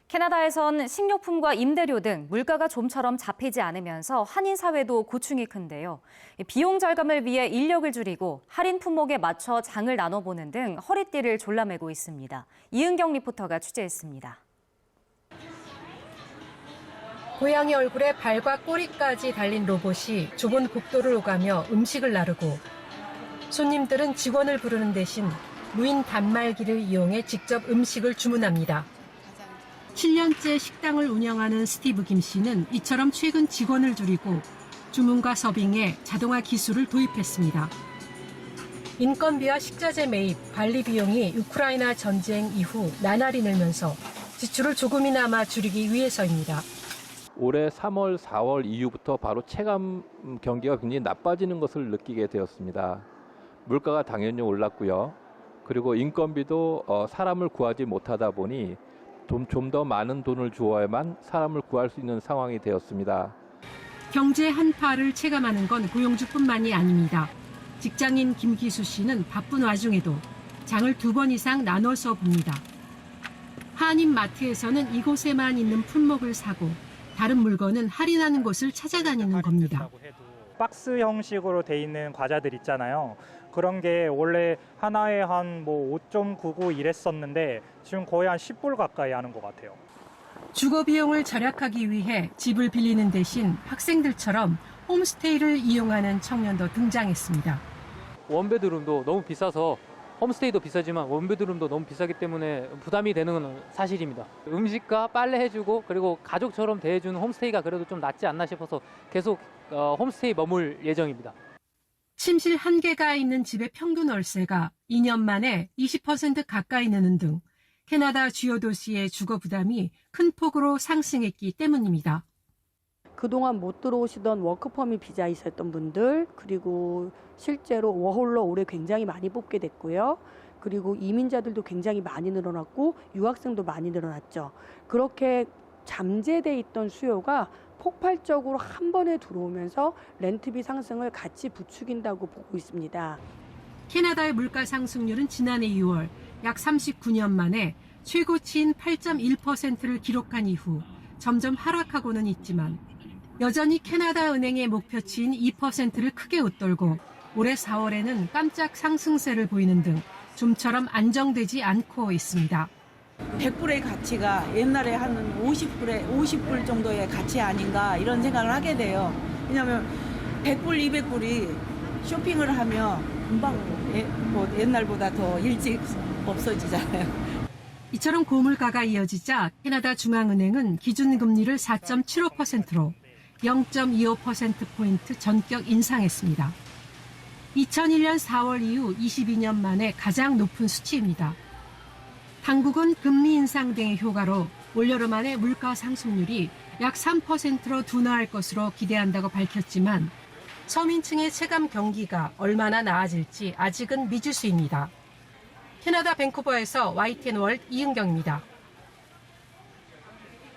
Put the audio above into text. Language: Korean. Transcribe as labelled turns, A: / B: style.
A: 캐나다에선 식료품과 임대료 등 물가가 좀처럼 잡히지 않으면서 한인 사회도 고충이 큰데요. 비용 절감을 위해 인력을 줄이고 할인 품목에 맞춰 장을 나눠보는 등 허리띠를 졸라매고 있습니다. 이은경 리포터가 취재했습니다.
B: 고양이 얼굴에 발과 꼬리까지 달린 로봇이 좁은 복도를 오가며 음식을 나르고 손님들은 직원을 부르는 대신 무인 단말기를 이용해 직접 음식을 주문합니다. 7년째 식당을 운영하는 스티브 김 씨는 이처럼 최근 직원을 줄이고 주문과 서빙에 자동화 기술을 도입했습니다. 인건비와 식자재 매입, 관리 비용이 우크라이나 전쟁 이후 나날이 늘면서 지출을 조금이나마 줄이기 위해서입니다.
C: 올해 3월, 4월 이후부터 바로 체감 경기가 굉장히 나빠지는 것을 느끼게 되었습니다. 물가가 당연히 올랐고요. 그리고 인건비도 사람을 구하지 못하다 보니 좀 더 많은 돈을 주어야만 사람을 구할 수 있는 상황이 되었습니다.
B: 경제 한파를 체감하는 건 고용주뿐만이 아닙니다. 직장인 김기수 씨는 바쁜 와중에도 장을 2번 이상 나눠서 봅니다. 한인 마트에서는 이곳에만 있는 품목을 사고 다른 물건은 할인하는 곳을 찾아다니는 겁니다.
D: 박스 형식으로 돼 있는 과자들 있잖아요. 그런 게 원래 하나에 한 5.99 이랬었는데 지금 거의 한 10불 가까이 하는 것 같아요.
B: 주거 비용을 절약하기 위해 집을 빌리는 대신 학생들처럼 홈스테이를 이용하는 청년도 등장했습니다.
E: 원베드룸도 너무 비싸서 홈스테이도 비싸지만 원베드룸도 너무 비싸기 때문에 부담이 되는 건 사실입니다. 음식과 빨래 해주고 그리고 가족처럼 대해주는 홈스테이가 그래도 좀 낫지 않나 싶어서 계속 홈스테이 머물 예정입니다.
B: 침실 1개가 있는 집의 평균 월세가 2년 만에 20% 가까이 느는 등 캐나다 주요 도시의 주거 부담이 큰 폭으로 상승했기 때문입니다.
F: 그동안 못 들어오시던 워크퍼밋 비자 있었던 분들, 그리고 실제로 워홀러 올해 굉장히 많이 뽑게 됐고요. 그리고 이민자들도 굉장히 많이 늘어났고 유학생도 많이 늘어났죠. 그렇게 잠재돼 있던 수요가 폭발적으로 한 번에 들어오면서 렌트비 상승을 같이 부추긴다고 보고 있습니다.
B: 캐나다의 물가 상승률은 지난해 2월 약 39년 만에 최고치인 8.1%를 기록한 이후 점점 하락하고는 있지만 여전히 캐나다 은행의 목표치인 2%를 크게 웃돌고 올해 4월에는 깜짝 상승세를 보이는 등 좀처럼 안정되지 않고 있습니다.
G: 100불의 가치가 옛날에 한 50불 정도의 가치 아닌가 이런 생각을 하게 돼요. 왜냐하면 100불, 200불이 쇼핑을 하면 금방 옛날보다 더 일찍 없어지잖아요.
B: 이처럼 고물가가 이어지자 캐나다 중앙은행은 기준금리를 4.75%로 0.25%포인트 전격 인상했습니다. 2001년 4월 이후 22년 만에 가장 높은 수치입니다. 당국은 금리 인상 등의 효과로 올여름 안에 물가 상승률이 약 3%로 둔화할 것으로 기대한다고 밝혔지만 서민층의 체감 경기가 얼마나 나아질지 아직은 미지수입니다. 캐나다 밴쿠버에서 YTN 월드 이은경입니다.